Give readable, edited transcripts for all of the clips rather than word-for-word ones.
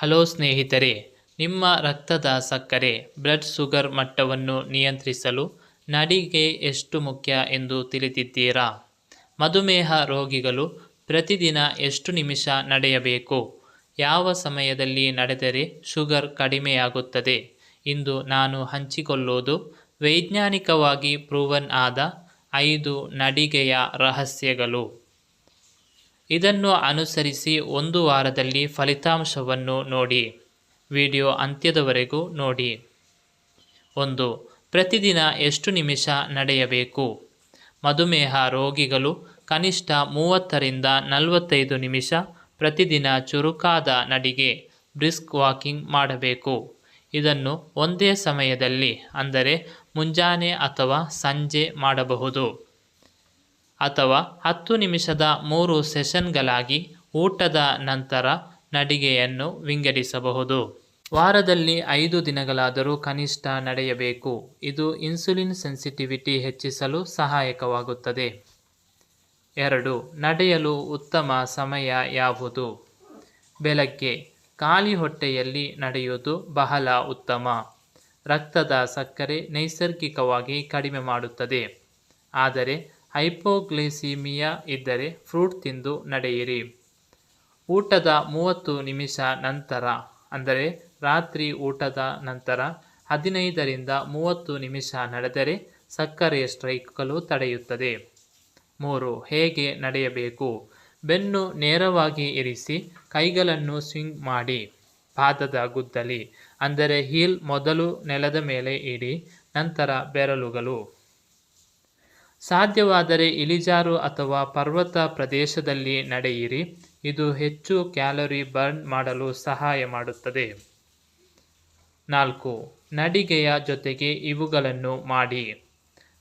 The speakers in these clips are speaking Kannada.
ಹಲೋ ಸ್ನೇಹಿತರೆ, ನಿಮ್ಮ ರಕ್ತದ ಸಕ್ಕರೆ ಬ್ಲಡ್ ಶುಗರ್ ಮಟ್ಟವನ್ನು ನಿಯಂತ್ರಿಸಲು ನಡಿಗೆ ಎಷ್ಟು ಮುಖ್ಯ ಎಂದು ತಿಳಿದಿದ್ದೀರಾ? ಮಧುಮೇಹ ರೋಗಿಗಳು ಪ್ರತಿದಿನ ಎಷ್ಟು ನಿಮಿಷ ನಡೆಯಬೇಕು? ಯಾವ ಸಮಯದಲ್ಲಿ ನಡೆದರೆ ಶುಗರ್ ಕಡಿಮೆಯಾಗುತ್ತದೆ? ಇಂದು ನಾನು ಹಂಚಿಕೊಳ್ಳೋದು ವೈಜ್ಞಾನಿಕವಾಗಿ ಪ್ರೂವನ್ ಆದ 5 ನಡಿಗೆಯ ರಹಸ್ಯಗಳು. ಇದನ್ನು ಅನುಸರಿಸಿ 1 ವಾರದಲ್ಲಿ ಫಲಿತಾಂಶವನ್ನು ನೋಡಿ. ವಿಡಿಯೋ ಅಂತ್ಯದವರೆಗೂ ನೋಡಿ. 1. ಪ್ರತಿದಿನ ಎಷ್ಟು ನಿಮಿಷ ನಡೆಯಬೇಕು? ಮಧುಮೇಹ ರೋಗಿಗಳು ಕನಿಷ್ಠ 30 ರಿಂದ 45 ನಿಮಿಷ ಪ್ರತಿದಿನ ಚುರುಕಾದ ನಡಿಗೆ ಬ್ರಿಸ್ಕ್ ವಾಕಿಂಗ್ ಮಾಡಬೇಕು. ಇದನ್ನು ಒಂದೇ ಸಮಯದಲ್ಲಿ ಅಂದರೆ ಮುಂಜಾನೆ ಅಥವಾ ಸಂಜೆ ಮಾಡಬಹುದು. ಅಥವಾ 10 ನಿಮಿಷದ 3 ಸೆಷನ್ಗಳಾಗಿ ಊಟದ ನಂತರ ನಡಿಗೆಯನ್ನು ವಿಂಗಡಿಸಬಹುದು. ವಾರದಲ್ಲಿ 5 ದಿನಗಳಾದರೂ ಕನಿಷ್ಠ ನಡೆಯಬೇಕು. ಇದು ಇನ್ಸುಲಿನ್ ಸೆನ್ಸಿಟಿವಿಟಿ ಹೆಚ್ಚಿಸಲು ಸಹಾಯಕವಾಗುತ್ತದೆ. 2. ನಡೆಯಲು ಉತ್ತಮ ಸಮಯ ಯಾವುದು? ಬೆಳಗ್ಗೆ ಖಾಲಿ ಹೊಟ್ಟೆಯಲ್ಲಿ ನಡೆಯುವುದು ಬಹಳ ಉತ್ತಮ. ರಕ್ತದ ಸಕ್ಕರೆ ನೈಸರ್ಗಿಕವಾಗಿ ಕಡಿಮೆ ಮಾಡುತ್ತದೆ. ಆದರೆ ಹೈಪೋಗ್ಲೈಸಿಮಿಯಾ ಇದ್ದರೆ ಫ್ರೂಟ್ ತಿಂದು ನಡೆಯಿರಿ. ಊಟದ 30 ನಿಮಿಷ ನಂತರ ಅಂದರೆ ರಾತ್ರಿ ಊಟದ ನಂತರ 15 ರಿಂದ 30 ನಿಮಿಷ ನಡೆದರೆ ಸಕ್ಕರೆ ಸ್ಪೈಕ್ಗಳು ತಡೆಯುತ್ತದೆ. 3. ಹೇಗೆ ನಡೆಯಬೇಕು? ಬೆನ್ನು ನೇರವಾಗಿ ಇರಿಸಿ, ಕೈಗಳನ್ನು ಸ್ವಿಂಗ್ ಮಾಡಿ. ಪಾದದ ಗುದ್ದಲಿ ಅಂದರೆ ಹೀಲ್ ಮೊದಲು ನೆಲದ ಮೇಲೆ ಇಡಿ, ನಂತರ ಬೆರಳುಗಳು. ಸಾಧ್ಯವಾದರೆ ಇಳಿಜಾರು ಅಥವಾ ಪರ್ವತ ಪ್ರದೇಶದಲ್ಲಿ ನಡೆಯಿರಿ. ಇದು ಹೆಚ್ಚು ಕ್ಯಾಲೋರಿ ಬರ್ನ್ ಮಾಡಲು ಸಹಾಯ ಮಾಡುತ್ತದೆ. 4. ನಡಿಗೆಯ ಜೊತೆಗೆ ಇವುಗಳನ್ನು ಮಾಡಿ.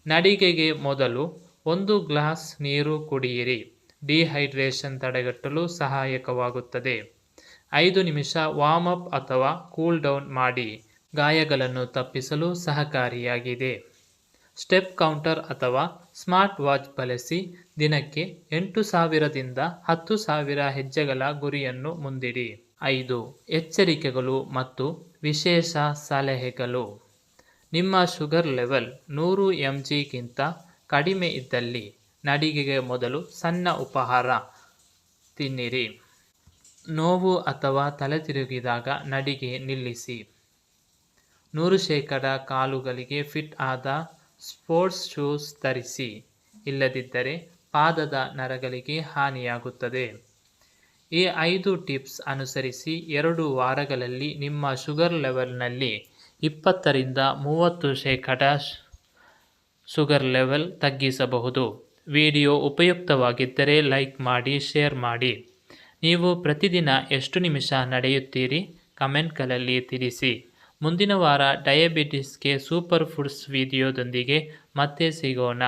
ನಡಿಗೆಗೆ ಮೊದಲು 1 ಗ್ಲಾಸ್ ನೀರು ಕುಡಿಯಿರಿ. ಡಿಹೈಡ್ರೇಷನ್ ತಡೆಗಟ್ಟಲು ಸಹಾಯಕವಾಗುತ್ತದೆ. 5 ನಿಮಿಷ ವಾರ್ಮ್ ಅಪ್ ಅಥವಾ ಕೂಲ್ ಡೌನ್ ಮಾಡಿ. ಗಾಯಗಳನ್ನು ತಪ್ಪಿಸಲು ಸಹಕಾರಿಯಾಗಿದೆ. ಸ್ಟೆಪ್ ಕೌಂಟರ್ ಅಥವಾ ಸ್ಮಾರ್ಟ್ ವಾಚ್ ಬಳಸಿ ದಿನಕ್ಕೆ 8,000 ದಿಂದ 10,000 ಹೆಜ್ಜೆಗಳ ಗುರಿಯನ್ನು ಮುಂದಿಡಿ. 5. ಎಚ್ಚರಿಕೆಗಳು ಮತ್ತು ವಿಶೇಷ ಸಲಹೆಗಳು. ನಿಮ್ಮ ಶುಗರ್ ಲೆವೆಲ್ 100 mg ಗಿಂತ ಕಡಿಮೆ ಇದ್ದಲ್ಲಿ ನಡಿಗೆಗೆ ಮೊದಲು ಸಣ್ಣ ಉಪಹಾರ ತಿನ್ನಿರಿ. ನೋವು ಅಥವಾ ತಲೆ ತಿರುಗಿದಾಗ ನಡಿಗೆ ನಿಲ್ಲಿಸಿ. 100% ಕಾಲುಗಳಿಗೆ ಫಿಟ್ ಆದ ಸ್ಪೋರ್ಟ್ಸ್ ಶೂಸ್ ಧರಿಸಿ. ಇಲ್ಲದಿದ್ದರೆ ಪಾದದ ನರಗಳಿಗೆ ಹಾನಿಯಾಗುತ್ತದೆ. ಈ 5 ಟಿಪ್ಸ್ ಅನುಸರಿಸಿ 2 ವಾರಗಳಲ್ಲಿ ನಿಮ್ಮ ಶುಗರ್ ಲೆವೆಲ್ನಲ್ಲಿ 20 ರಿಂದ 30% ಶುಗರ್ ಲೆವೆಲ್ ತಗ್ಗಿಸಬಹುದು. ವಿಡಿಯೋ ಉಪಯುಕ್ತವಾಗಿದ್ದರೆ ಲೈಕ್ ಮಾಡಿ, ಶೇರ್ ಮಾಡಿ. ನೀವು ಪ್ರತಿದಿನ ಎಷ್ಟು ನಿಮಿಷ ನಡೆಯುತ್ತೀರಿ? ಕಮೆಂಟ್ಗಳಲ್ಲಿ ತಿಳಿಸಿ. ಮುಂದಿನ ವಾರ ಡಯಾಬಿಟಿಸ್ಗೆ ಸೂಪರ್ ಫುಡ್ಸ್ ವಿಡಿಯೋದೊಂದಿಗೆ ಮತ್ತೆ ಸಿಗೋಣ.